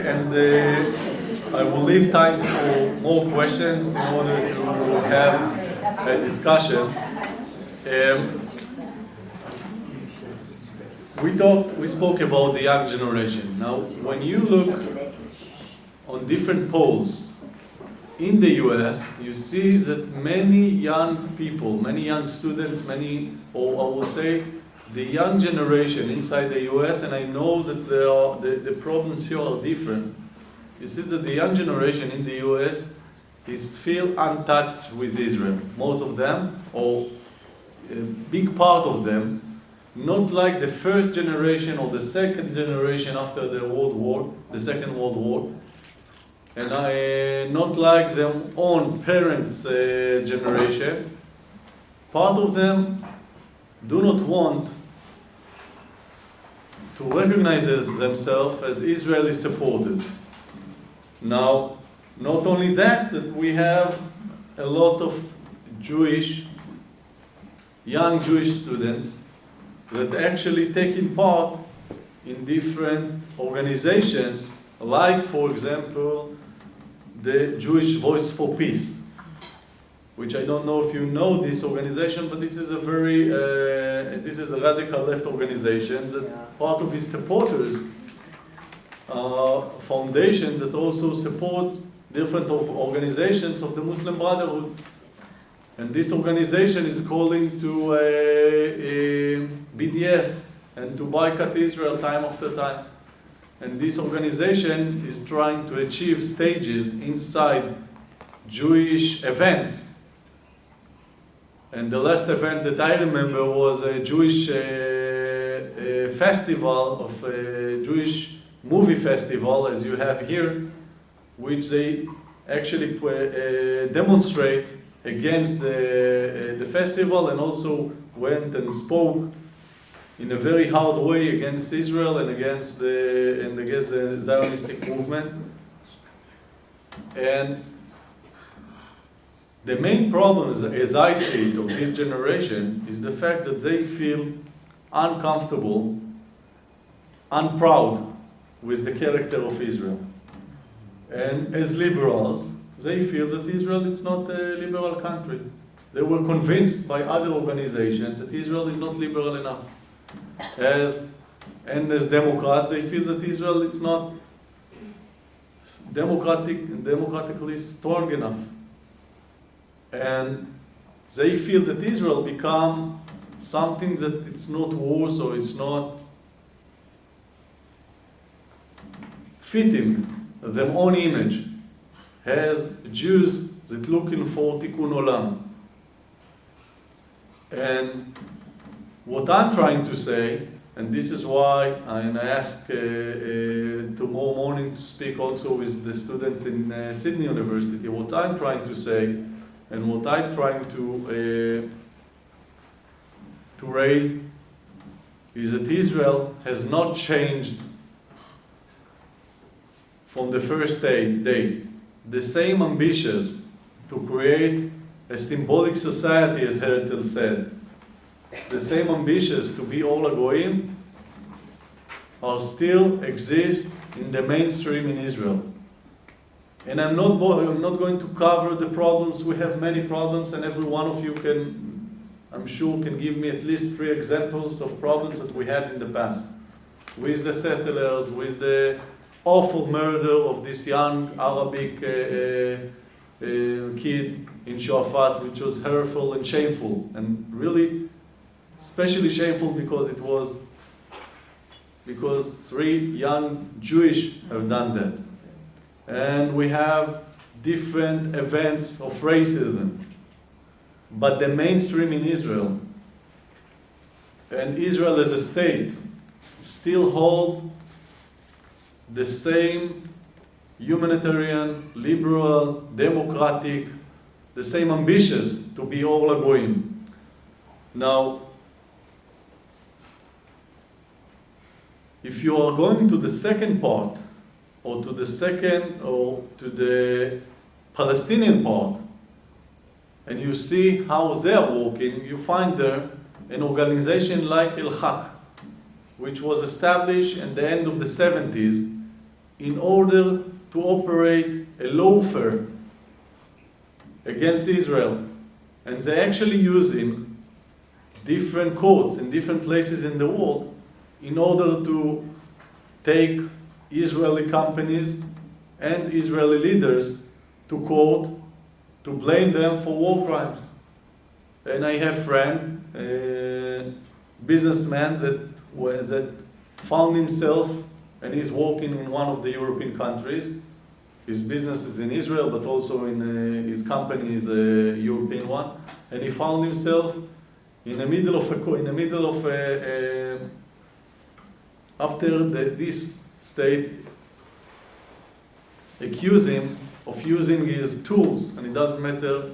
I will leave time for more questions in order to have a discussion. We spoke about the young generation. Now, when you look on different polls in the US, you see that many young people, many young students, or I will say, the young generation inside the US, and I know that the problems here are different. You see that the young generation in the US is feel untouched with Israel. Most of them, or a big part of them, not like the first generation or the second generation after the Second World War, and not like their own parents' generation. Part of them do not want to recognize themselves as Israeli supporters. Now, not only that we have a lot of young Jewish students that actually taking part in different organizations, like, for example, the Jewish Voice for Peace, which I don't know if you know this organization, but this is a radical left organization that part of its supporters are foundations that also support different organizations of the Muslim Brotherhood. And this organization is calling to BDS and to boycott Israel time after time. And this organization is trying to achieve stages inside Jewish events. And the last event that I remember was a Jewish festival, of a Jewish movie festival, as you have here, which they actually demonstrate against the festival, and also went and spoke in a very hard way against Israel and against the Zionistic movement. And the main problem, as I see it, of this generation is the fact that they feel uncomfortable, unproud with the character of Israel. And as liberals, they feel that Israel is not a liberal country. They were convinced by other organizations that Israel is not liberal enough. As Democrats, they feel that Israel is not democratically strong enough. And they feel that Israel become something that it's not worth, or it's not fitting their own image as Jews that looking for tikkun olam. And what I'm trying to say, and this is why I ask tomorrow morning to speak also with the students in Sydney University, what I'm trying to say and what I'm trying to raise is that Israel has not changed from the first day. The same ambitions to create a symbolic society, as Herzl said, the same ambitions to be all Goyim are still exist in the mainstream in Israel. And I'm not going to cover the problems. We have many problems, and every one of you I'm sure can give me at least 3 examples of problems that we had in the past. With the settlers, with the awful murder of this young Arabic kid in Shafat, which was hurtful and shameful, and really especially shameful because 3 young Jewish have done that. And we have different events of racism. But the mainstream in Israel, and Israel as a state, still hold the same humanitarian, liberal, democratic, the same ambitions to be all Goyim. Now, if you are going to the second part, or to the Palestinian part, and you see how they are working, you find there an organization like El-Haq, which was established at the end of the 70s in order to operate a lawfare against Israel. And they're actually using different courts in different places in the world in order to take Israeli companies and Israeli leaders to court to blame them for war crimes. And I have a friend, a businessman that found himself, and he's working in one of the European countries. His business is in Israel, but also his company is a European one. And he found himself in the middle of after this state accuse him of using his tools, and it doesn't matter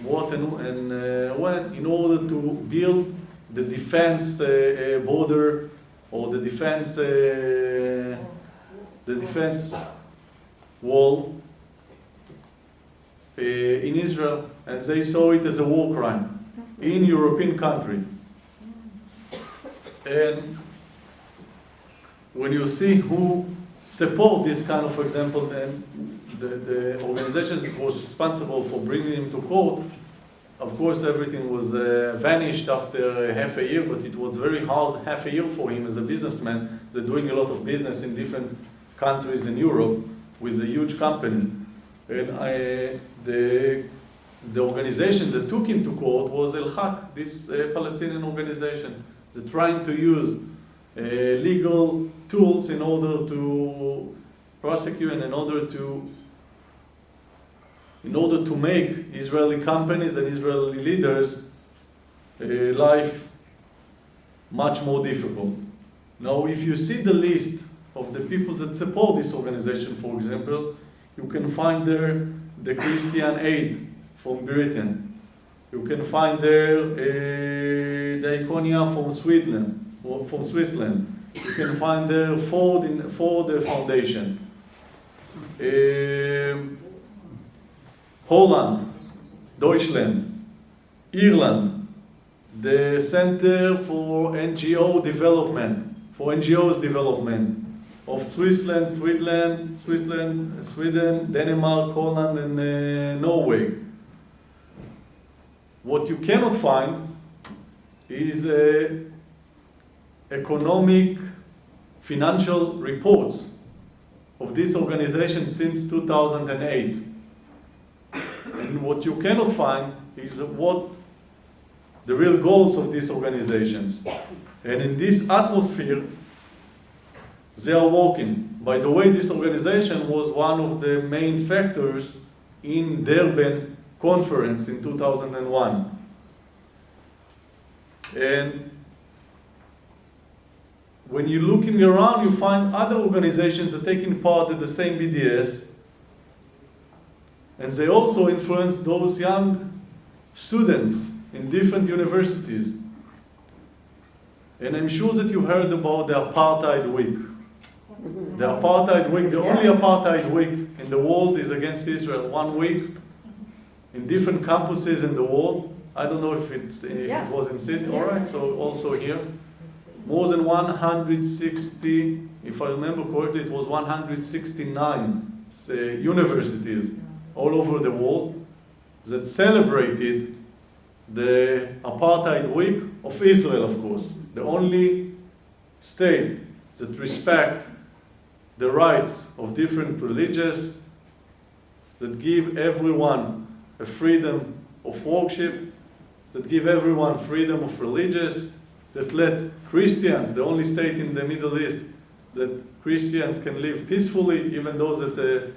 what and when, in order to build the defense border or the defense wall in Israel, and they saw it as a war crime in European country. And when you see who support this kind of, for example, then the organization that was responsible for bringing him to court, of course everything was vanished after half a year, but it was very hard half a year for him as a businessman. They're doing a lot of business in different countries in Europe with a huge company. And the organization that took him to court was El-Haq, this Palestinian organization. They're trying to use legal tools in order to prosecute and in order to make Israeli companies and Israeli leaders life much more difficult. Now, if you see the list of the people that support this organization, for example, you can find there the Christian Aid from Britain. You can find there Diaconia from Switzerland. You can find there Ford Foundation. Holland, Deutschland, Ireland, the Center for NGOs Development of Switzerland, Sweden, Denmark, Holland, and Norway. What you cannot find is economic, financial reports of this organization since 2008. And what you cannot find is what the real goals of these organizations. And in this atmosphere, they are working. By the way, this organization was one of the main factors in Durban conference in 2001. And when you're looking around, you find other organizations that are taking part in the same BDS, and they also influence those young students in different universities. And I'm sure that you heard about the Apartheid Week. The Apartheid Week, the only Apartheid Week in the world is against Israel. 1 week in different campuses in the world. I don't know if it was in Sydney. All right, so also here. More than 160, if I remember correctly, it was 169 universities all over the world that celebrated the Apartheid Week of Israel, of course. The only state that respects the rights of different religions, that give everyone a freedom of worship, that give everyone freedom of religious, that let Christians, the only state in the Middle East, that Christians can live peacefully, even though that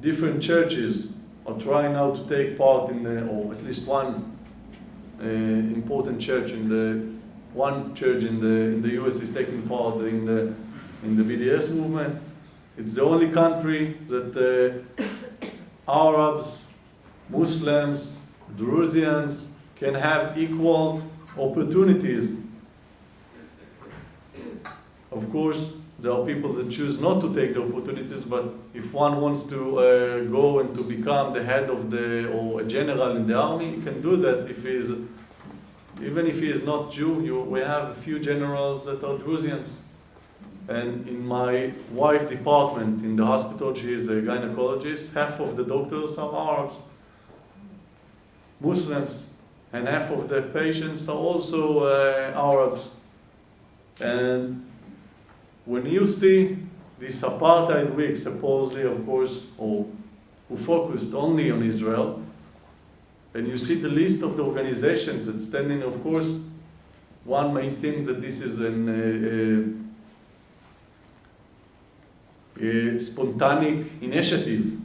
different churches are trying now to take part in or at least one important church one church in the US is taking part in the BDS movement. It's the only country that Arabs, Muslims, Druzians can have equal opportunities. Of course, there are people that choose not to take the opportunities, but if one wants to go and to become the head of or a general in the army, he can do that even if he is not Jew. We have a few generals that are Druzians. And in my wife's department in the hospital, she is a gynecologist, half of the doctors are Arabs, Muslims, and half of the patients are also Arabs. And when you see this apartheid week, supposedly, of course, or who focused only on Israel, and you see the list of the organizations that stand in, of course, one may think that this is a spontaneous initiative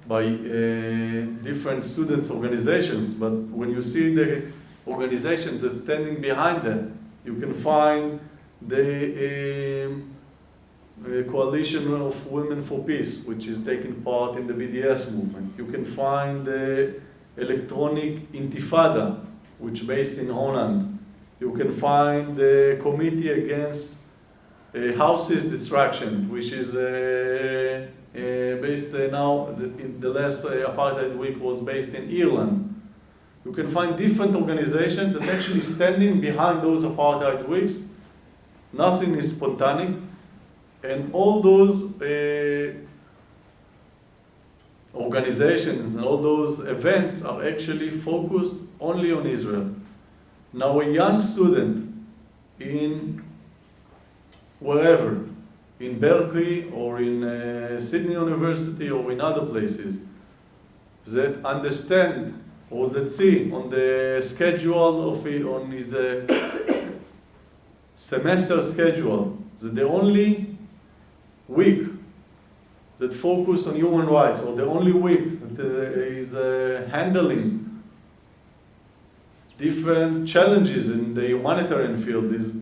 by different students' organizations, but when you see the organizations that standing behind that, you can find the Coalition of Women for Peace, which is taking part in the BDS movement. You can find the Electronic Intifada, which is based in Holland. You can find the Committee Against Houses Distraction, which is based now, in the last apartheid week was based in Ireland. You can find different organizations that actually standing behind those apartheid weeks. Nothing is spontaneous. And all those organizations and all those events are actually focused only on Israel. Now a young student in wherever, in Berkeley or in Sydney University or in other places, that understand or that see on the schedule of on his semester schedule that the only week that focus on human rights, or the only week that is handling different challenges in the humanitarian field, is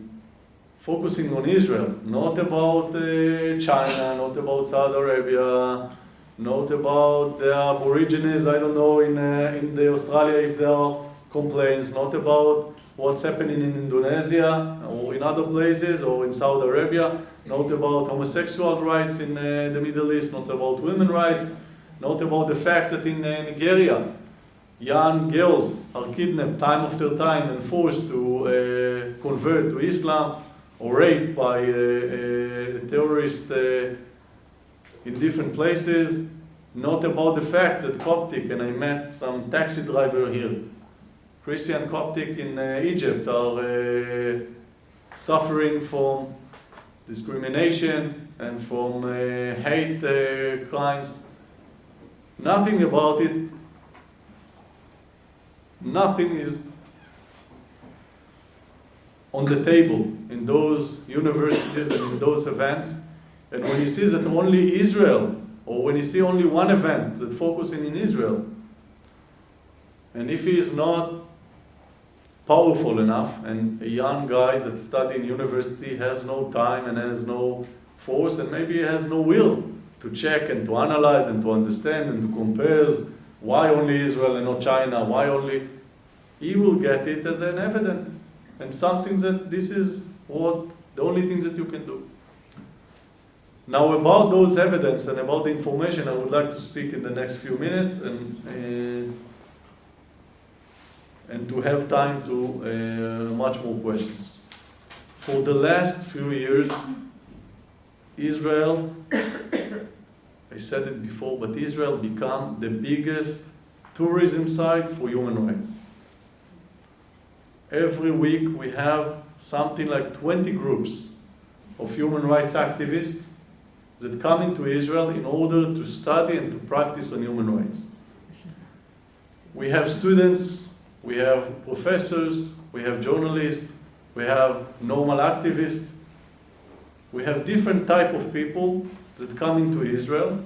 focusing on Israel, not about China, not about Saudi Arabia, not about the Aborigines, I don't know, in the Australia if there are complaints, not about what's happening in Indonesia or in other places or in Saudi Arabia, not about homosexual rights in the Middle East, not about women's rights, not about the fact that in Nigeria, young girls are kidnapped time after time and forced to convert to Islam or raped by terrorists in different places, not about the fact that Coptic, and I met some taxi driver here, Christian Coptic in Egypt are suffering from discrimination and from hate crimes. Nothing about it. Nothing is on the table in those universities and in those events. And when you see that only Israel, or when you see only one event that focusing in Israel, and if he is not powerful enough, and a young guy that study in university has no time and has no force, and maybe he has no will to check and to analyze and to understand and to compare why only Israel and not China, why only, he will get it as an evidence and something that this is what the only thing that you can do. Now about those evidence and about the information, I would like to speak in the next few minutes and to have time to much more questions. For the last few years, Israel, I said it before, but Israel became the biggest tourism site for human rights. Every week we have something like 20 groups of human rights activists that come into Israel in order to study and to practice on human rights. We have students, we have professors, we have journalists, we have normal activists, we have different type of people that come into Israel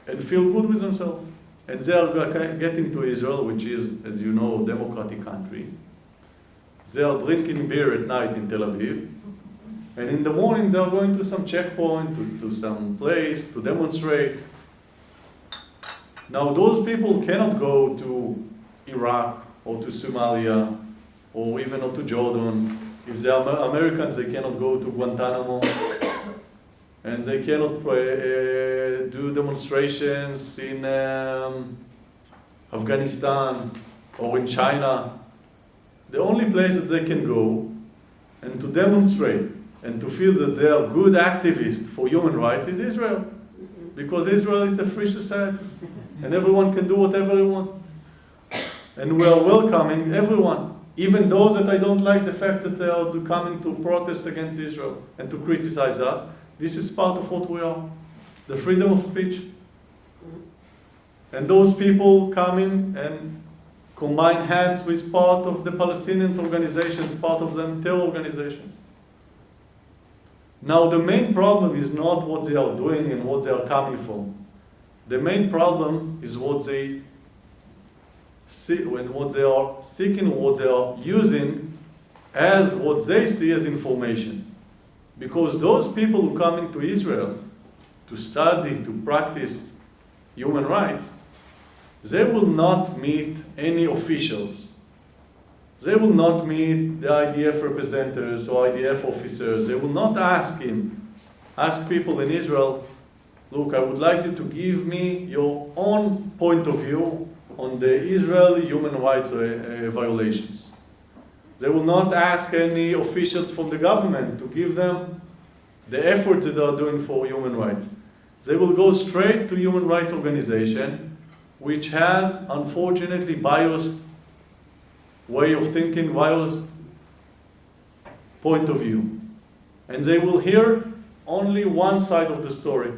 and feel good with themselves. And they are getting to Israel, which is, as you know, a democratic country. They are drinking beer at night in Tel Aviv. And in the morning they are going to some checkpoint, to some place, to demonstrate. Now those people cannot go to Iraq or to Somalia or even to Jordan. If they are Americans, they cannot go to Guantanamo. And they cannot do demonstrations in Afghanistan or in China. The only place that they can go and to demonstrate and to feel that they are good activists for human rights is Israel. Because Israel is a free society, and everyone can do whatever they want. And we are welcoming everyone, even those that I don't like the fact that they are coming to protest against Israel and to criticize us. This is part of what we are, the freedom of speech. And those people coming and combine hands with part of the Palestinians organizations, part of them terror organizations. Now the main problem is not what they are doing and what they are coming from. The main problem is what they see, when what they are seeking, what they are using as what they see as information. Because those people who come into Israel to study, to practice human rights, they will not meet any officials. They will not meet the IDF representatives or IDF officers. They will not ask people in Israel, look, I would like you to give me your own point of view on the Israeli human rights violations. They will not ask any officials from the government to give them the effort that they are doing for human rights. They will go straight to human rights organization, which has, unfortunately, biased way of thinking, biased point of view. And they will hear only one side of the story.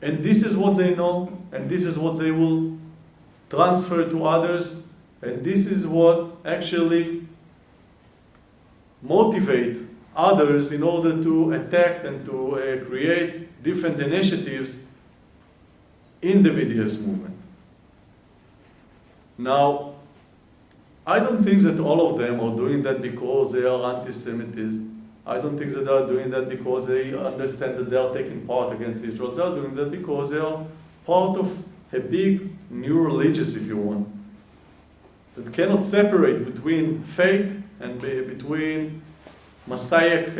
And this is what they know, and this is what they will transfer to others, and this is what actually motivate others in order to attack and to create different initiatives in the BDS movement. Now, I don't think that all of them are doing that because they are anti-Semites. I don't think that they are doing that because they understand that they are taking part against Israel. They are doing that because they are part of a big new religious, if you want, that cannot separate between faith and between Messiah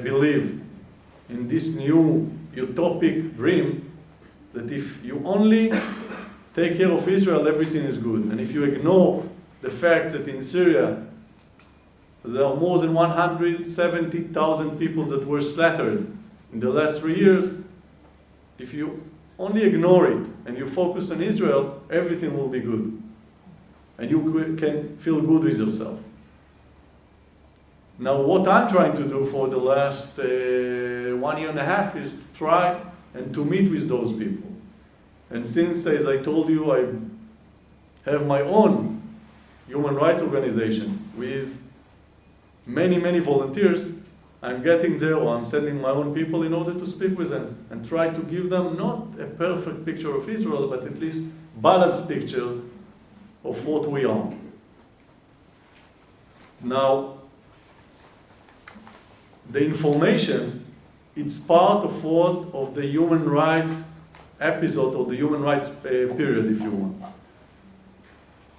belief in this new utopic dream that if you only take care of Israel, everything is good. And if you ignore the fact that in Syria there are more than 170,000 people that were slaughtered in the last 3 years, if you only ignore it and you focus on Israel, everything will be good. And you can feel good with yourself. Now, what I'm trying to do for the last 1 year and a half is to try and to meet with those people. And since, as I told you, I have my own human rights organization with many volunteers, I'm getting there, or I'm sending my own people in order to speak with them and try to give them not a perfect picture of Israel, but at least balanced picture of what we are. Now, the information, it's part of the human rights episode or the human rights period, if you want.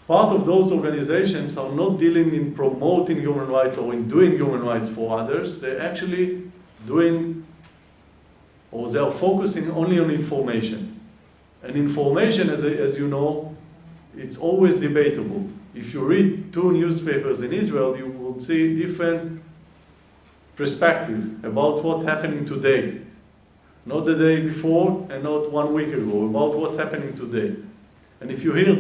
Part of those organizations are not dealing in promoting human rights or in doing human rights for others. They're actually doing, or they are focusing only on information. And information, as you know, it's always debatable. If you read 2 newspapers in Israel, you will see different perspective about what's happening today. Not the day before and not 1 week ago, about what's happening today. And if you hear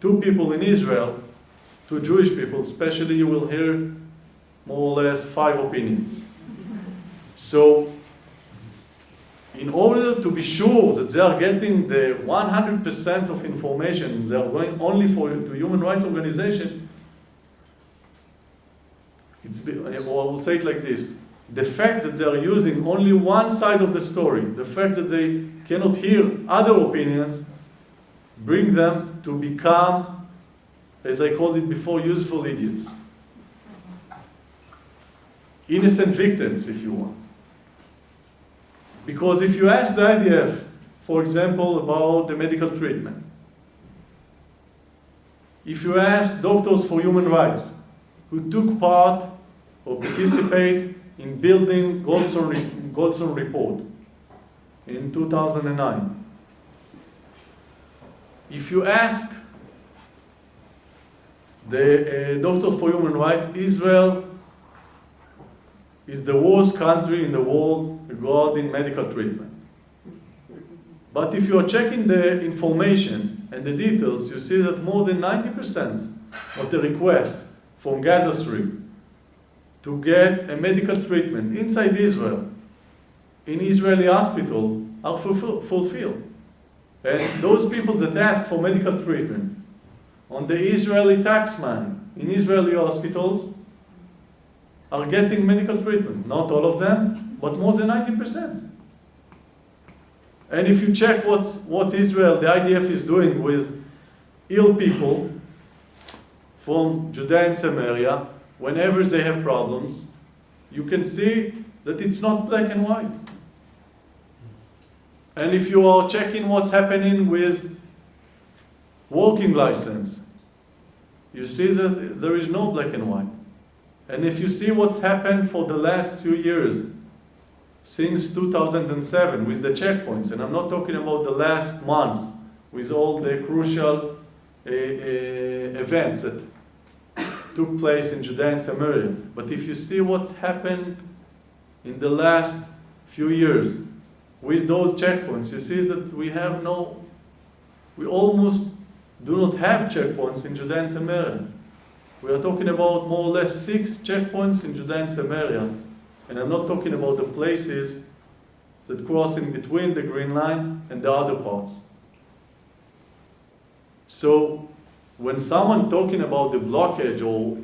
2 people in Israel, 2 Jewish people especially, you will hear more or less 5 opinions. So, in order to be sure that they are getting the 100% of information, they are going only to human rights organization, or I will say it like this, the fact that they are using only one side of the story, the fact that they cannot hear other opinions, bring them to become, as I called it before, useful idiots. Innocent victims, if you want. Because if you ask the IDF, for example, about the medical treatment, if you ask doctors for human rights who took part or participate in building Goldstone report in 2009, if you ask the Doctors for Human Rights, Israel is the worst country in the world regarding medical treatment. But if you are checking the information and the details, you see that more than 90% of the requests from Gaza Strip to get a medical treatment inside Israel, in Israeli hospital, are fulfilled. And those people that ask for medical treatment on the Israeli tax money in Israeli hospitals are getting medical treatment. Not all of them, but more than 90%. And if you check what Israel, the IDF, is doing with ill people from Judea and Samaria, whenever they have problems, you can see that it's not black and white. And if you are checking what's happening with working license, you see that there is no black and white. And if you see what's happened for the last few years, since 2007 with the checkpoints, and I'm not talking about the last months with all the crucial events that took place in Judea and Samaria, but if you see what happened in the last few years with those checkpoints, you see that we almost do not have checkpoints in Judea and Samaria. We are talking about more or less 6 checkpoints in Judea and Samaria. And I'm not talking about the places that cross in between the Green Line and the other parts. So when someone talking about the blockage or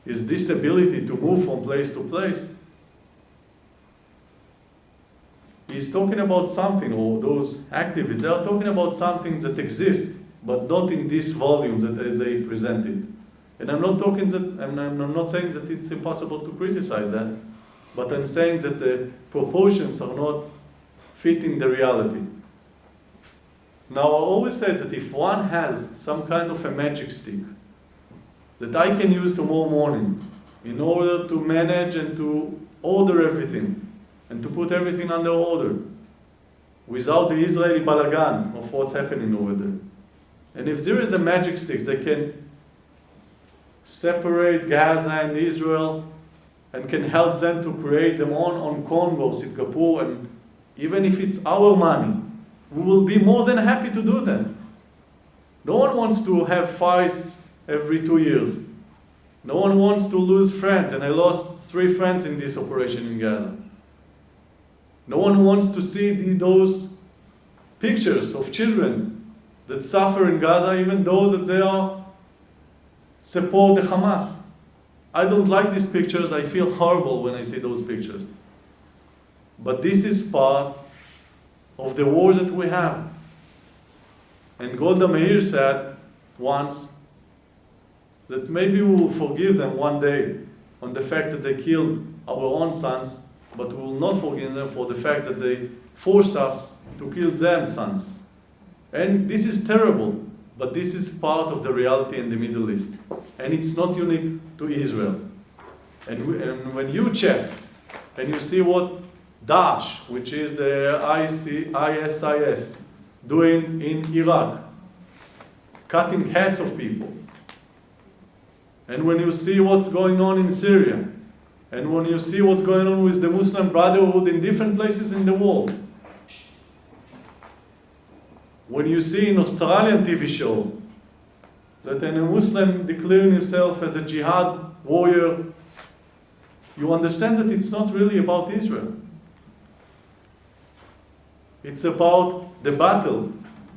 his disability to move from place to place, he's talking about something, or those activists, they are talking about something that exists, but not in this volume that as they presented. And I'm not saying that it's impossible to criticize that, but I'm saying that the proportions are not fitting the reality. Now, I always say that if one has some kind of a magic stick that I can use tomorrow morning in order to manage and to order everything and to put everything under order without the Israeli balagan of what's happening over there, and if there is a magic stick that can separate Gaza and Israel and can help them to create them on Congo, Singapore, and even if it's our money, we will be more than happy to do that. No one wants to have fights every 2 years. No one wants to lose friends, and I lost 3 friends in this operation in Gaza. No one wants to see those pictures of children that suffer in Gaza, even those that they are support the Hamas. I don't like these pictures. I feel horrible when I see those pictures. But this is part of the war that we have. And Golda Meir said once that maybe we will forgive them one day on the fact that they killed our own sons, but we will not forgive them for the fact that they forced us to kill their sons. And this is terrible. But this is part of the reality in the Middle East. And it's not unique to Israel. And when you check and you see what Daesh, which is the ISIS, doing in Iraq, cutting heads of people, and when you see what's going on in Syria, and when you see what's going on with the Muslim Brotherhood in different places in the world, when you see in Australian TV show that a Muslim declaring himself as a jihad warrior, you understand that it's not really about Israel. It's about the battle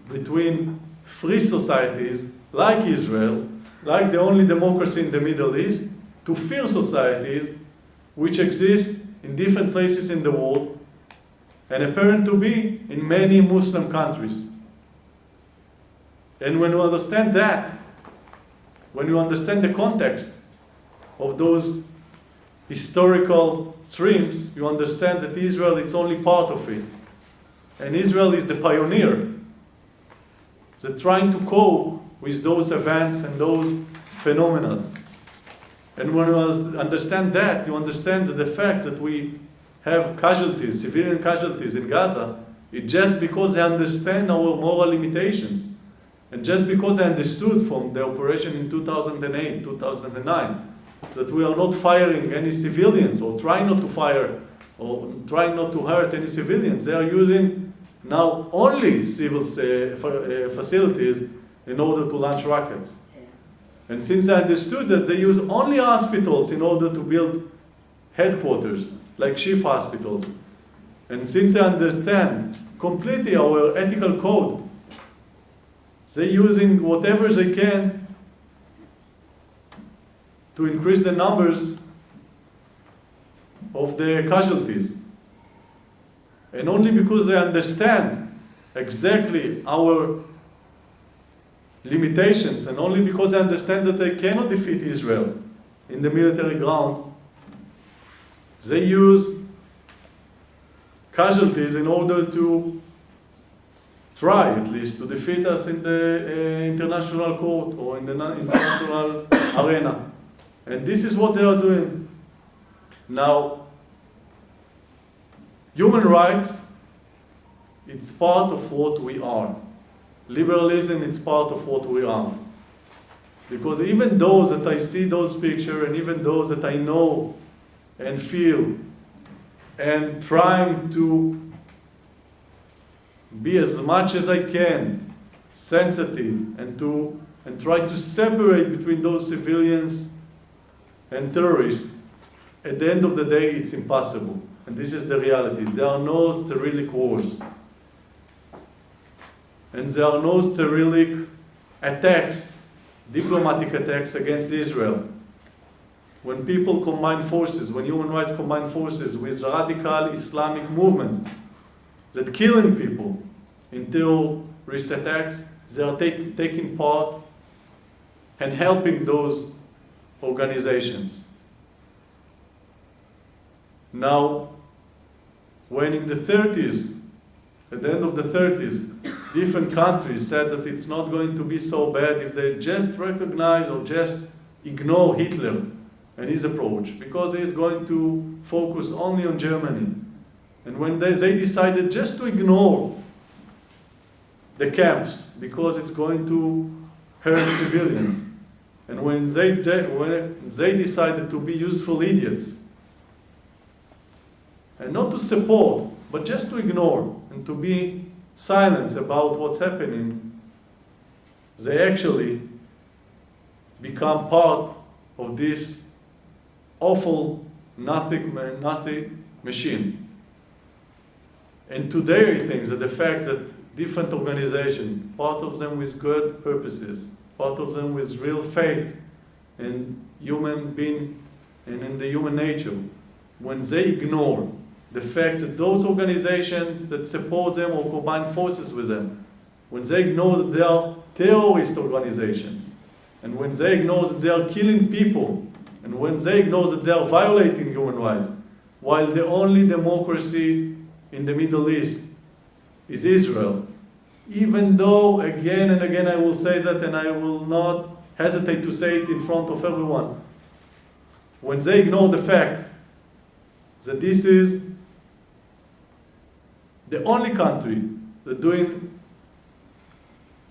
between free societies like Israel, like the only democracy in the Middle East, to fierce societies which exist in different places in the world and apparent to be in many Muslim countries. And when you understand that, when you understand the context of those historical streams, you understand that Israel is only part of it. And Israel is the pioneer that trying to cope with those events and those phenomena. And when you understand that, you understand that the fact that we have casualties, civilian casualties in Gaza, it's just because they understand our moral limitations. And just because I understood from the operation in 2008, 2009, that we are not firing any civilians, or trying not to fire, or trying not to hurt any civilians, they are using now only civil facilities in order to launch rockets. And since I understood that they use only hospitals in order to build headquarters, like chief hospitals, and since I understand completely our ethical code, they're using whatever they can to increase the numbers of the casualties. And only because they understand exactly our limitations, and only because they understand that they cannot defeat Israel in the military ground, they use casualties in order to try, at least, to defeat us in the international court or in the international arena. And this is what they are doing. Now, human rights, it's part of what we are. Liberalism, it's part of what we are. Because even those that I see those pictures, and even those that I know and feel, and trying to be as much as I can sensitive and try to separate between those civilians and terrorists, at the end of the day it's impossible. And this is the reality. There are no Cyrillic wars. And there are no Cyrillic attacks, diplomatic attacks against Israel. When people combine forces, when human rights combine forces with radical Islamic movements that killing people in terrorist attacks, they are taking part and helping those organizations. Now, when in the 30s, at the end of the 30s, different countries said that it's not going to be so bad if they just recognize or just ignore Hitler and his approach, because he is going to focus only on Germany. And when they decided just to ignore the camps because it's going to hurt civilians, and when they decided to be useful idiots and not to support, but just to ignore and to be silent about what's happening, they actually become part of this awful Nazi machine. And today I think that the fact that different organizations, part of them with good purposes, part of them with real faith in human being and in the human nature, when they ignore the fact that those organizations that support them or combine forces with them, when they ignore that they are terrorist organizations, and when they ignore that they are killing people, and when they ignore that they are violating human rights, while the only democracy in the Middle East is Israel, even though again and again I will say that, and I will not hesitate to say it in front of everyone, when they ignore the fact that this is the only country that doing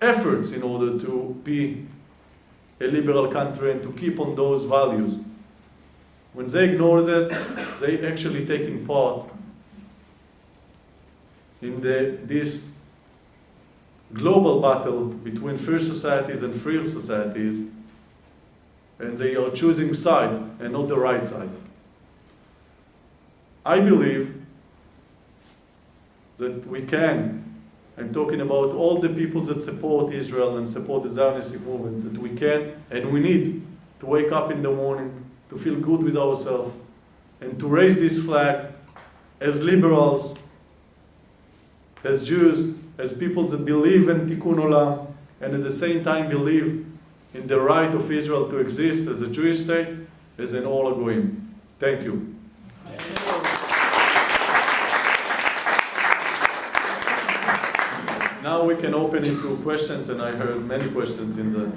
efforts in order to be a liberal country and to keep on those values, when they ignore that, they actually taking part in this global battle between free societies and free societies, and they are choosing side and not the right side. I believe that we can, I'm talking about all the people that support Israel and support the Zionistic movement, that we can and we need to wake up in the morning, to feel good with ourselves, and to raise this flag as liberals, as Jews, as people that believe in Tikkun Olam, and at the same time believe in the right of Israel to exist as a Jewish state, as an Ola Goim. Thank you. Now we can open into questions, and I heard many questions in the,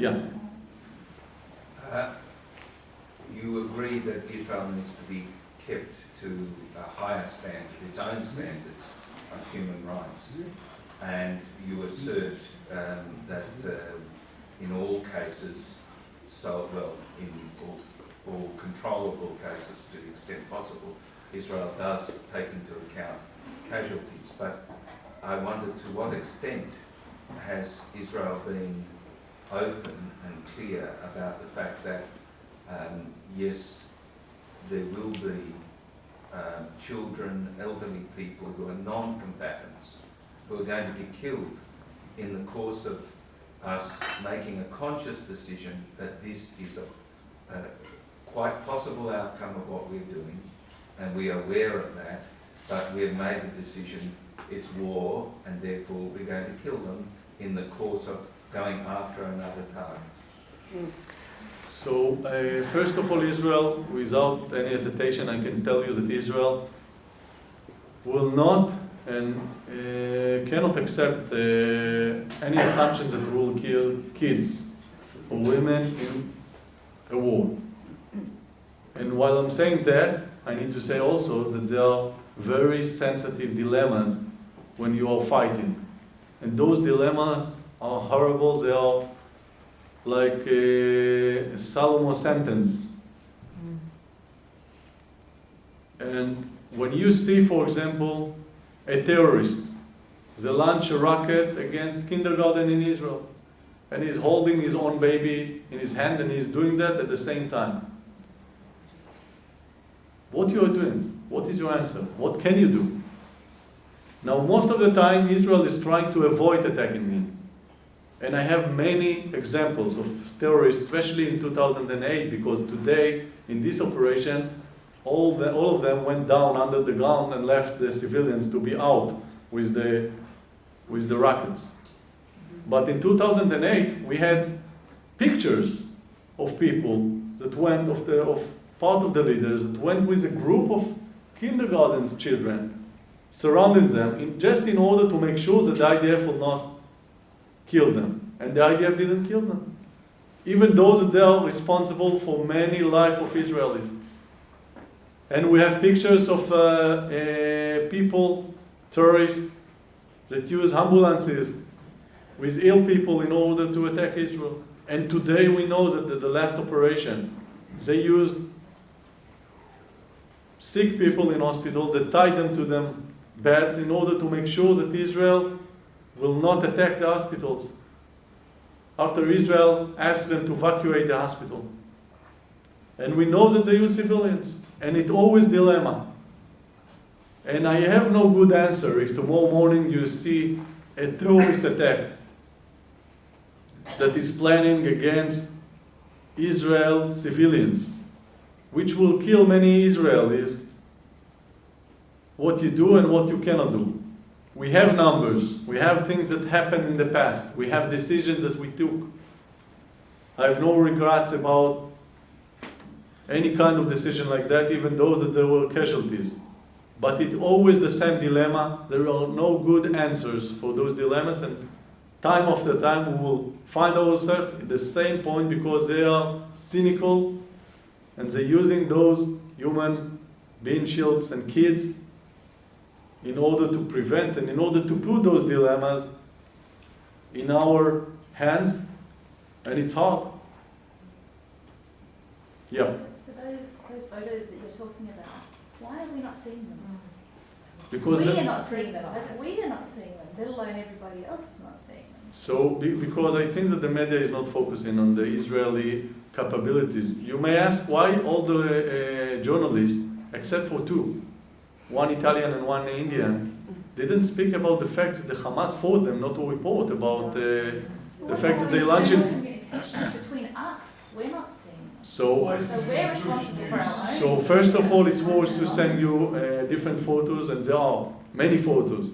You agree that Israel needs to be kept to a higher standard, its own standards of human rights. and you assert that in all cases, in all controllable cases to the extent possible, Israel does take into account casualties. But I wonder to what extent has Israel been open and clear about the fact that yes, there will be children, elderly people who are non-combatants who are going to be killed in the course of us making a conscious decision that this is a quite possible outcome of what we're doing, and we are aware of that, but we have made the decision it's war, and therefore we're going to kill them in the course of going after another target. So, first of all, Israel, without any hesitation, I can tell you that Israel will not and cannot accept any assumptions that will kill kids or women in a war. And while I'm saying that, I need to say also that there are very sensitive dilemmas when you are fighting. And those dilemmas are horrible. They are like a Solomon sentence. And when you see, for example, a terrorist, they launch a rocket against kindergarten in Israel, and he's holding his own baby in his hand, and he's doing that at the same time. What you are doing? What is your answer? What can you do? Now, most of the time, Israel is trying to avoid attacking me. And I have many examples of terrorists, especially in 2008, because today, in this operation, all of them went down under the ground and left the civilians to be out with the rockets. But in 2008, we had pictures of people that went, of part of the leaders, that went with a group of kindergarten children, surrounding them, just in order to make sure that the IDF will not kill them. And the IDF didn't kill them. Even though that they are responsible for many lives of Israelis. And we have pictures of people, terrorists, that use ambulances with ill people in order to attack Israel. And today we know that the last operation, they used sick people in hospitals, they tied them to them beds in order to make sure that Israel will not attack the hospitals after Israel asked them to evacuate the hospital. And we know that they use civilians, and it's always dilemma. And I have no good answer if tomorrow morning you see a terrorist attack that is planning against Israel civilians, which will kill many Israelis, what you do and what you cannot do. We have numbers, we have things that happened in the past, we have decisions that we took. I have no regrets about any kind of decision like that, even though that there were casualties. But it's always the same dilemma. There are no good answers for those dilemmas, and time after time we will find ourselves at the same point because they are cynical and they're using those human being shields and kids in order to prevent and in order to put those dilemmas in our hands, and it's hard. Yeah. So those photos that you're talking about, why are we not seeing them? Because we are not seeing them, but we are not seeing them, let alone everybody else is not seeing them. So, because I think that the media is not focusing on the Israeli capabilities. You may ask why all the journalists, except for two, one Italian and one Indian, didn't speak about the fact that the Hamas forced them not to report about the fact that they launched it. Communication between us, we're not seeing them. So we're responsible for our own. So first of all, it's more to send you different photos, and there are many photos.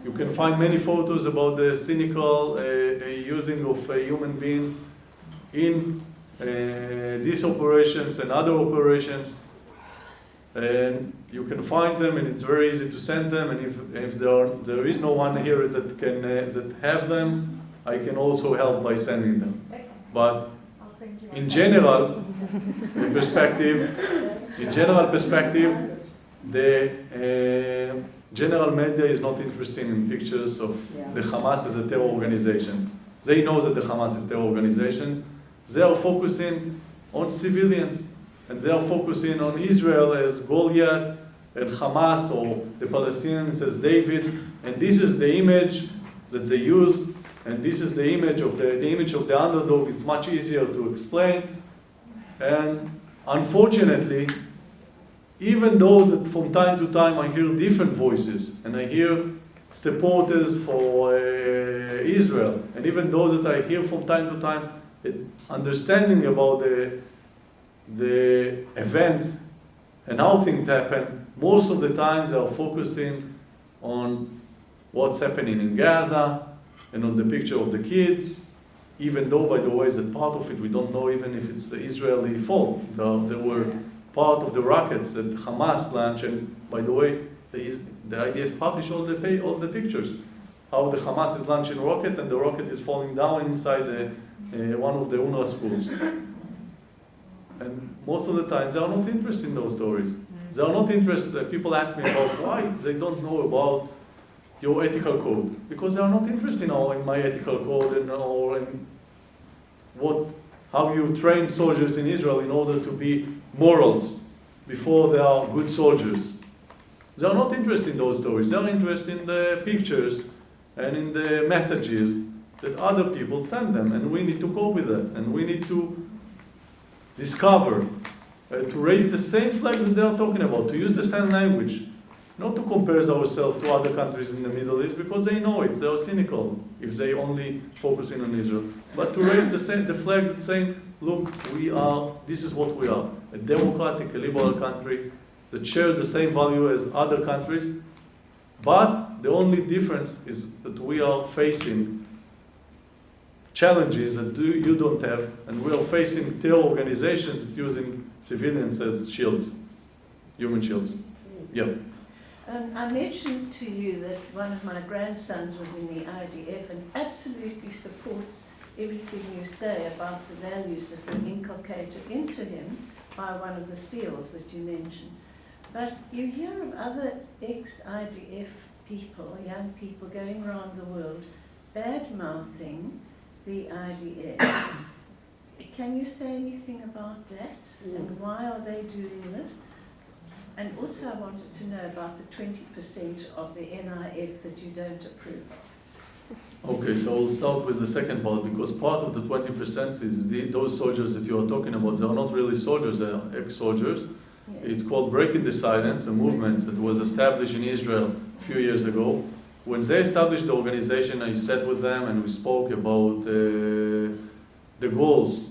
You can find many photos about the cynical using of a human being in these operations and other operations. And you can find them, and it's very easy to send them. And if there is no one here that can that have them, I can also help by sending them. Okay. But in general perspective, the general media is not interested in pictures of the Hamas as a terror organization. They know that the Hamas is a terror organization. They are focusing on civilians, and they are focusing on Israel as Goliath, and Hamas or the Palestinians as David, and this is the image that they use, and this is the image of the image of the underdog. It's much easier to explain, and unfortunately, even though that from time to time I hear different voices, and I hear supporters for Israel, and even though that I hear from time to time understanding about the events and how things happen, most of the time they are focusing on what's happening in Gaza and on the picture of the kids, even though, by the way, that part of it we don't know even if it's the Israeli fault. There were part of the rockets that Hamas launched, and by the way, the IDF published all the pictures, how the Hamas is launching a rocket and the rocket is falling down inside one of the UNRWA schools. And most of the time they are not interested in those stories. They are not interested. People ask me about why they don't know about your ethical code, because they are not interested in my ethical code or in how you train soldiers in Israel in order to be morals before they are good soldiers. They are not interested in those stories. They are interested in the pictures and in the messages that other people send them, and we need to cope with that, and we need to discover, to raise the same flags that they are talking about, to use the same language, not to compare ourselves to other countries in the Middle East, because they know it, they are cynical if they only focusing on Israel, but to raise the flag and saying, look, this is what we are, a democratic, a liberal country that shares the same value as other countries, but the only difference is that we are facing challenges that you don't have, and we are facing terror organizations that using civilians as shields, human shields. Yeah. I mentioned to you that one of my grandsons was in the IDF and absolutely supports everything you say about the values that were inculcated into him by one of the SEALs that you mentioned. But you hear of other ex-IDF people, young people going around the world, bad-mouthing the IDF. Can you say anything about that? And why are they doing this? And also I wanted to know about the 20% of the NIF that you don't approve of. Okay, so I'll start with the second part, because part of the 20% is those soldiers that you are talking about. They are not really soldiers, they are ex-soldiers. Yeah. It's called Breaking the Silence, a movement that was established in Israel a few years ago. When they established the organization, I sat with them and we spoke about the goals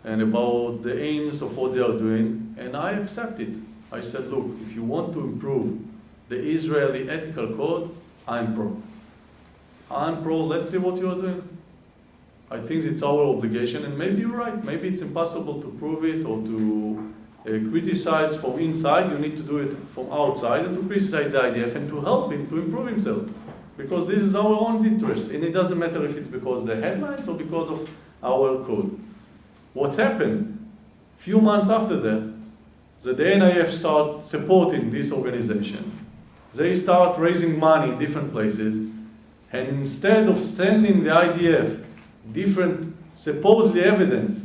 and about the aims of what they are doing, and I accepted. I said, look, if you want to improve the Israeli ethical code, I'm pro. I'm pro, let's see what you are doing. I think it's our obligation, and maybe you're right. Maybe it's impossible to prove it or to criticize from inside. You need to do it from outside and to criticize the IDF and to help him to improve himself. Because this is our own interest, and it doesn't matter if it's because of the headlines or because of our code. What happened? Few months after that, the NIF start supporting this organization. They start raising money in different places, and instead of sending the IDF different supposedly evidence,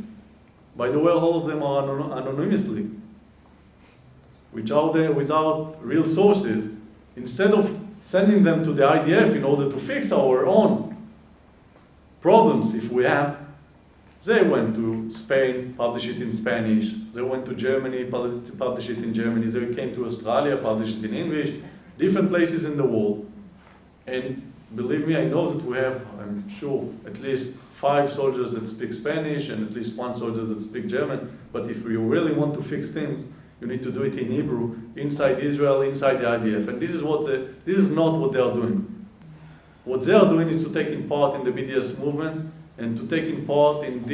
by the way, all of them are anonymously, without real sources, instead of sending them to the IDF in order to fix our own problems, if we have, they went to Spain, published it in Spanish. They went to Germany, published it in Germany. They came to Australia, published it in English, different places in the world. And believe me, I know that we have, I'm sure, at least 5 soldiers that speak Spanish and at least 1 soldier that speak German. But if you really want to fix things, you need to do it in Hebrew, inside Israel, inside the IDF. And this is not what they are doing. What they are doing is to taking part in the BDS movement and to taking part in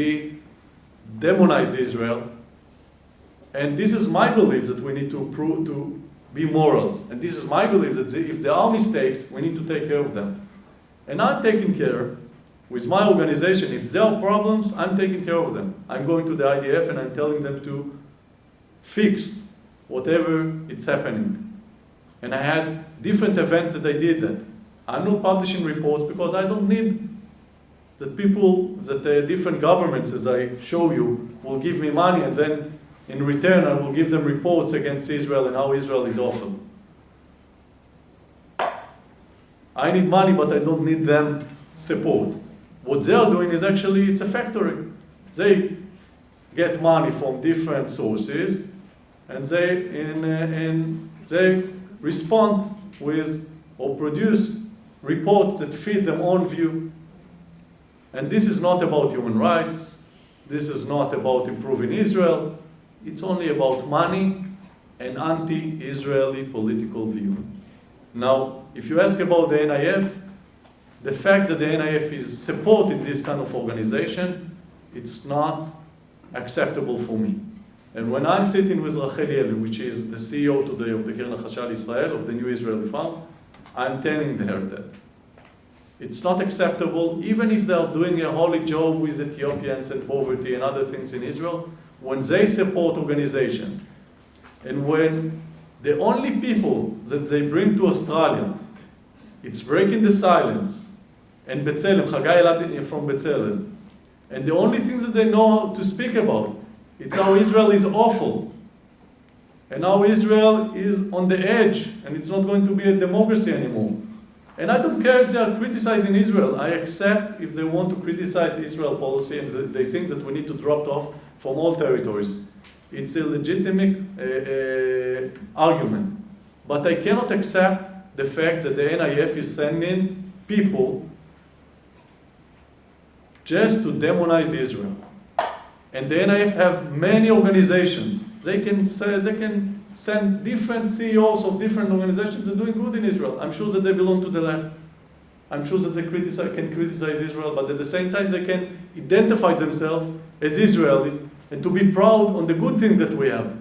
demonize Israel. And this is my belief that we need to prove to be morals. And this is my belief that if there are mistakes, we need to take care of them. And I'm taking care with my organization. If there are problems, I'm taking care of them. I'm going to the IDF and I'm telling them to fix whatever it's happening. And I had different events that I did that. I'm not publishing reports because I don't need that different governments, as I show you, will give me money, and then in return I will give them reports against Israel and how Israel is awful. I need money, but I don't need them support. What they are doing is actually, it's a factory. They get money from different sources, and they respond with or produce reports that fit their own view. And this is not about human rights. This is not about improving Israel. It's only about money and anti-Israeli political view. Now, if you ask about the NIF, the fact that the NIF is supporting this kind of organization, it's not acceptable for me. And when I'm sitting with Rachel Yeli, which is the CEO today of the Guerilla Israel, of the New Israeli Fund, I'm telling her that it's not acceptable, even if they are doing a holy job with Ethiopians and poverty and other things in Israel, when they support organizations, and when the only people that they bring to Australia, it's breaking the silence, and B'Tselem, Chagai Elad from B'Tselem, and the only thing that they know how to speak about, it's how Israel is awful, and how Israel is on the edge, and it's not going to be a democracy anymore. And I don't care if they are criticizing Israel. I accept if they want to criticize Israel policy and they think that we need to drop off from all territories. It's a legitimate argument. But I cannot accept the fact that the NIF is sending people just to demonize Israel. And the NIF have many organizations. They can send different CEOs of different organizations that are doing good in Israel. I'm sure that they belong to the left. I'm sure that they can criticize Israel, but at the same time they can identify themselves as Israelis and to be proud on the good thing that we have.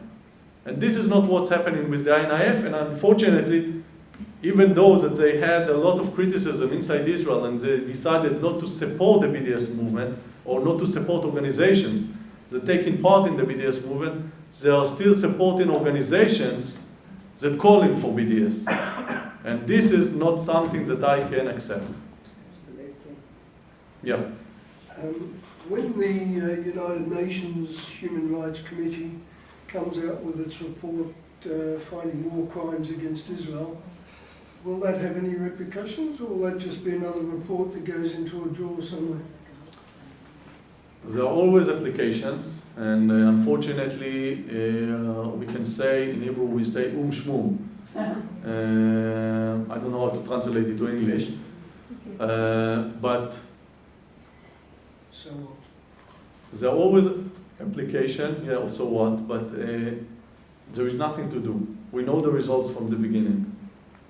And this is not what's happening with the NIF, and unfortunately, even though that they had a lot of criticism inside Israel and they decided not to support the BDS movement or not to support organizations that are taking part in the BDS movement, they are still supporting organizations that calling for BDS. And this is not something that I can accept. Yeah. When the United Nations Human Rights Committee comes out with its report finding war crimes against Israel, will that have any repercussions, or will that just be another report that goes into a drawer somewhere? There are always applications, and unfortunately, we can say, in Hebrew we say shmum. I don't know how to translate it to English, but so what? there are always application, yeah, so what, but there is nothing to do. We know the results from the beginning.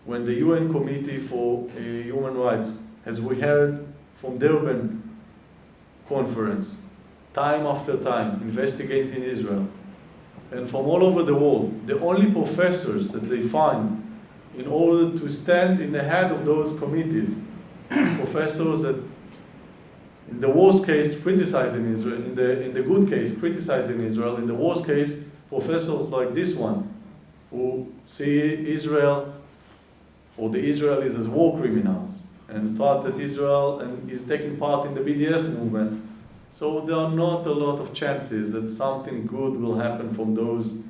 When the UN Committee for Human Rights, as we heard from Durban conference, time after time, investigating Israel, and from all over the world, the only professors that they find in order to stand in the head of those committees, professors that in the worst case criticizing Israel, in the good case criticizing Israel, in the worst case professors like this one, who see Israel or the Israelis as war criminals, and thought that Israel is taking part in the BDS movement. So there are not a lot of chances that something good will happen from those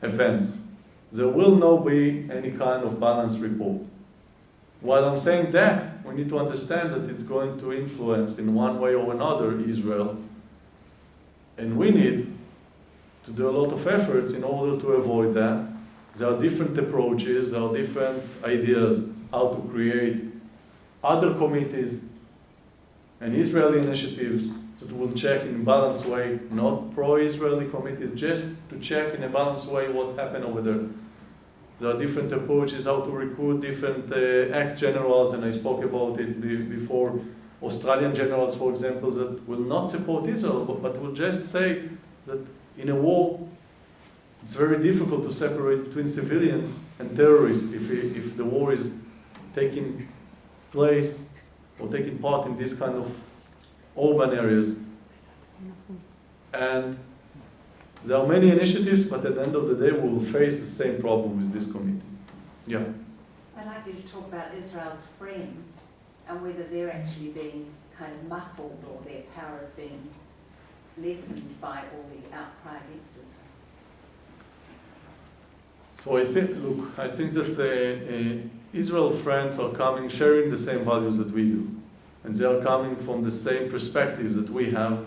events. There will not be any kind of balanced report. While I'm saying that, we need to understand that it's going to influence in one way or another Israel, and we need to do a lot of efforts in order to avoid that. There are different approaches, there are different ideas how to create other committees and Israeli initiatives that will check in a balanced way, not pro-Israeli committees, just to check in a balanced way what's happened over there. There are different approaches how to recruit different ex-generals, and I spoke about it before, Australian generals, for example, that will not support Israel, but will just say that in a war, it's very difficult to separate between civilians and terrorists if the war is taking place or taking part in this kind of urban areas. And there are many initiatives, but at the end of the day, we will face the same problem with this committee. Yeah. I'd like you to talk about Israel's friends and whether they're actually being kind of muffled or their power is being lessened by all the outcry against Israel. So I think that Israel friends are coming, sharing the same values that we do. And they are coming from the same perspectives that we have,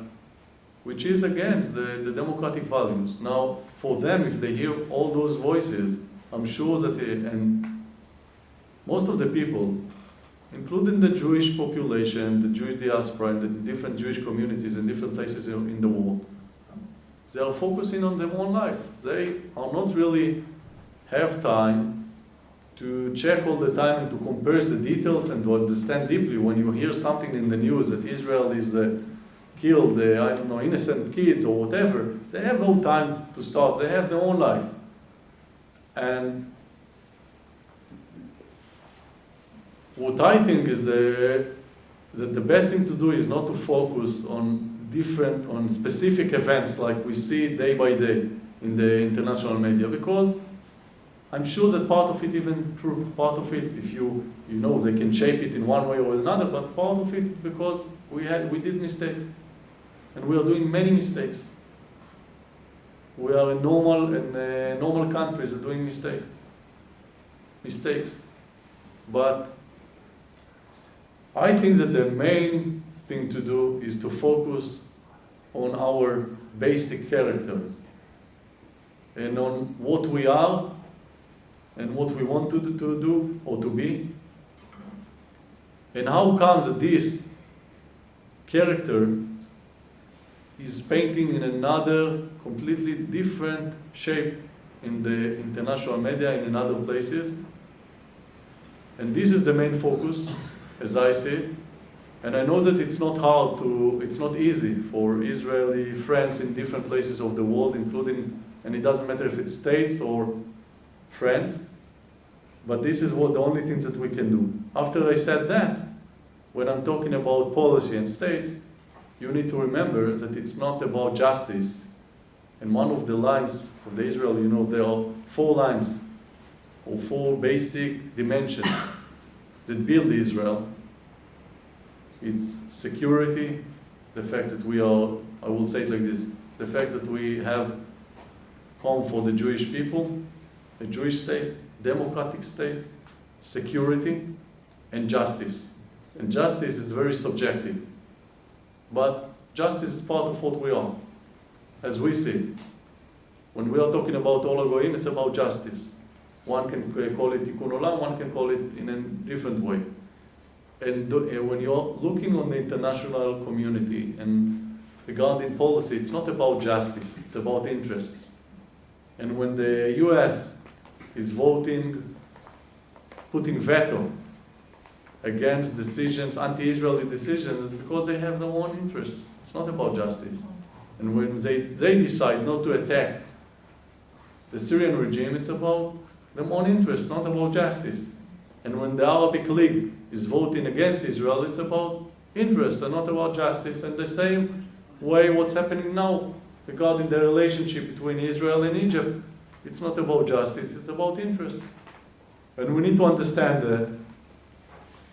which is against the democratic values. Now, for them, if they hear all those voices, I'm sure that, and most of the people, including the Jewish population, the Jewish diaspora, and the different Jewish communities in different places in the world, they are focusing on their own life. They are not really have time to check all the time and to compare the details and to understand deeply when you hear something in the news that Israel is killed, I don't know, innocent kids or whatever. They have no time to start. They have their own life. And what I think is that the best thing to do is not to focus on specific events like we see day by day in the international media, because I'm sure that part of it, even true, part of it, if you know, they can shape it in one way or another, but part of it is because we did mistake, and we are doing many mistakes. We are in normal countries are doing mistakes, but I think that the main thing to do is to focus on our basic character and on what we are and what we want to do or to be. And how comes that this character is painting in another completely different shape in the international media and in other places. And this is the main focus, as I see it. And I know that it's not easy for Israeli friends in different places of the world, including, and it doesn't matter if it's states or friends, but this is the only thing that we can do. After I said that, when I'm talking about policy and states, you need to remember that it's not about justice. And one of the lines of the Israel, there are 4 lines or 4 basic dimensions that build Israel. It's security, the fact that we are, I will say it like this, the fact that we have home for the Jewish people, a Jewish state, democratic state, security, and justice. And justice is very subjective. But justice is part of what we are, as we see it. When we are talking about Ol HaGoyim, it's about justice. One can call it Tikkun Olam, one can call it in a different way. And when you're looking on the international community and regarding policy, it's not about justice, it's about interests. And when the US is voting, putting veto against decisions, anti-Israeli decisions, it's because they have their own interests. It's not about justice. And when they decide not to attack the Syrian regime, it's about their own interests, not about justice. And when the Arabic League is voting against Israel, it's about interest and not about justice. And the same way what's happening now regarding the relationship between Israel and Egypt, it's not about justice, it's about interest. And we need to understand that.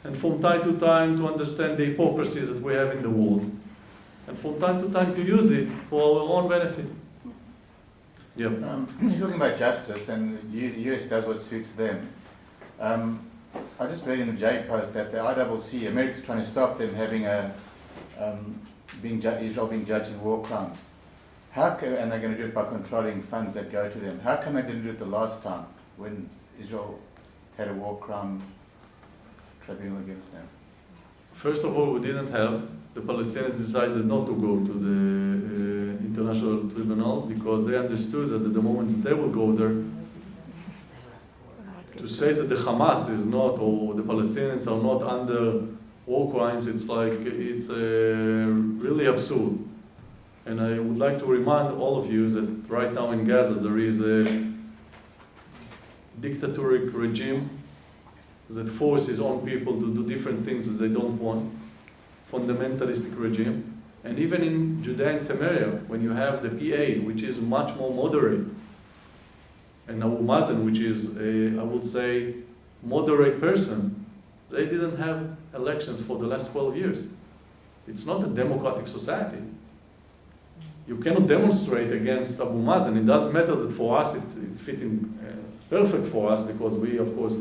And from time to time to understand the hypocrisies that we have in the world. And from time to time to use it for our own benefit. Yeah. You're talking about justice, and the US does what suits them. I just read in the J Post that the ICC, America's trying to stop them having Israel being judged in war crimes. And they're going to do it by controlling funds that go to them. How come they didn't do it the last time when Israel had a war crime tribunal against them? First of all, we didn't have. The Palestinians decided not to go to the international tribunal because they understood that at the moment that they will go there, to say that the Hamas is not, or the Palestinians are not under war crimes, it's really absurd. And I would like to remind all of you that right now in Gaza there is a dictatorial regime that forces on people to do different things that they don't want, fundamentalistic regime. And even in Judea and Samaria, when you have the PA, which is much more moderate, and Abu Mazen, which is a, I would say, moderate person, they didn't have elections for the last 12 years. It's not a democratic society. You cannot demonstrate against Abu Mazen. It doesn't matter that for us it's fitting perfect for us, because we, of course,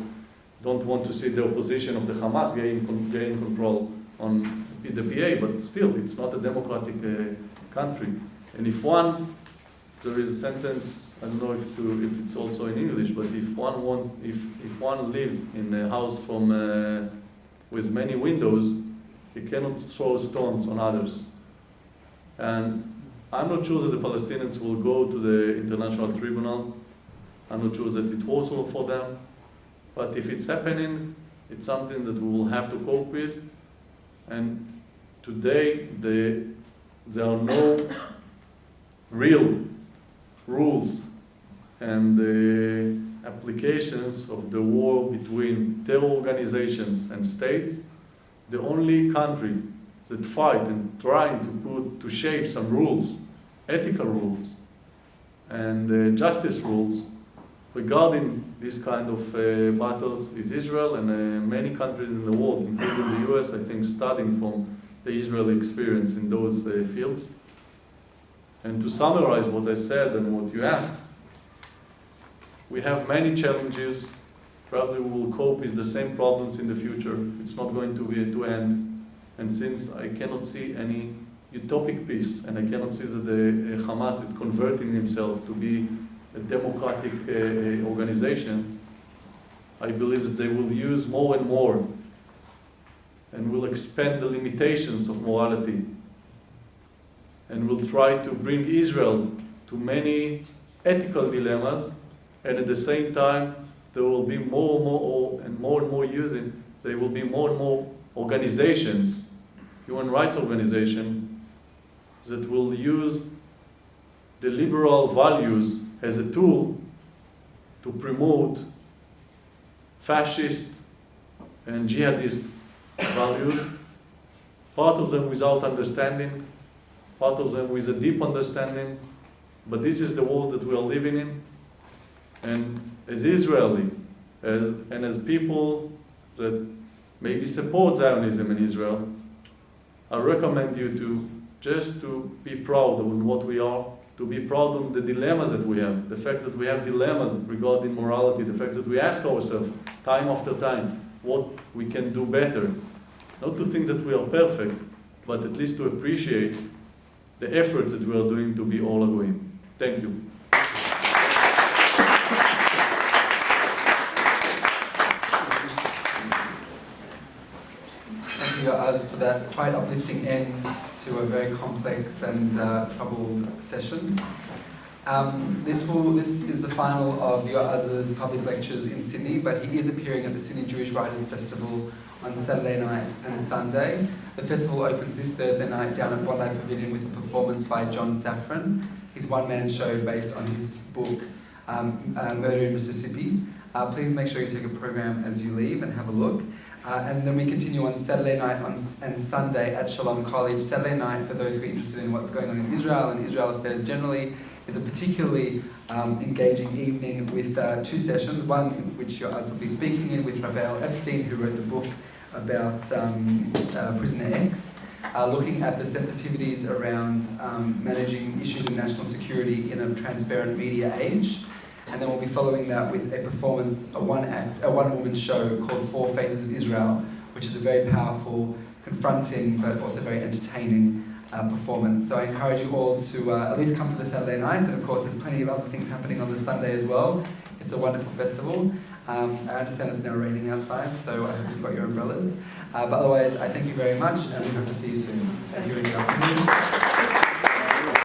don't want to see the opposition of the Hamas gain control on the PA, but still, it's not a democratic country. And if one, there is a sentence, I don't know if it's also in English, but if one lives in a house from with many windows, he cannot throw stones on others. And I'm not sure that the Palestinians will go to the International Tribunal. I'm not sure that it's possible for them. But if it's happening, it's something that we will have to cope with. And today, there are no real rules and applications of the war between terror organizations and states. The only country that fight and trying to shape some rules, ethical rules, and justice rules regarding this kind of battles is Israel, and many countries in the world, including the US, I think, studying from the Israeli experience in those fields. And to summarize what I said and what you asked, we have many challenges. Probably we will cope with the same problems in the future. It's not going to be to end. And since I cannot see any utopic peace, and I cannot see that the Hamas is converting himself to be a democratic organization, I believe that they will use more and more and will expand the limitations of morality and will try to bring Israel to many ethical dilemmas, and at the same time there will be more and more using, there will be more and more organizations, human rights organizations, that will use the liberal values as a tool to promote fascist and jihadist values, part of them without understanding, part of them with a deep understanding, but this is the world that we are living in. And as Israeli, and as people that maybe support Zionism in Israel, I recommend you to just to be proud of what we are, to be proud of the dilemmas that we have, the fact that we have dilemmas regarding morality, the fact that we ask ourselves time after time what we can do better. Not to think that we are perfect, but at least to appreciate the efforts that we are doing to be all agreeing. Thank you. Thank you, Yoaz, for that quite uplifting end to a very complex and troubled session. This is the final of Yoaz's public lectures in Sydney, but he is appearing at the Sydney Jewish Writers' Festival on Saturday night and Sunday. The festival opens this Thursday night down at Bondi Pavilion with a performance by John Safran, his one-man show based on his book, Murder in Mississippi. Please make sure you take a program as you leave and have a look. And then we continue on Saturday night and Sunday at Shalom College. Saturday night, for those who are interested in what's going on in Israel and Israel affairs generally, is a particularly engaging evening with two sessions. One which Yoaz will be speaking in with Raphael Epstein, who wrote the book about Prisoner X, looking at the sensitivities around managing issues of national security in a transparent media age. And then we'll be following that with a performance, a one-woman show called Four Faces of Israel, which is a very powerful, confronting, but also very entertaining performance. So I encourage you all to at least come for the Saturday night, and of course there's plenty of other things happening on the Sunday as well. It's a wonderful festival. I understand it's now raining outside, so I hope you've got your umbrellas. But otherwise, I thank you very much, and we hope to see you soon here in the afternoon.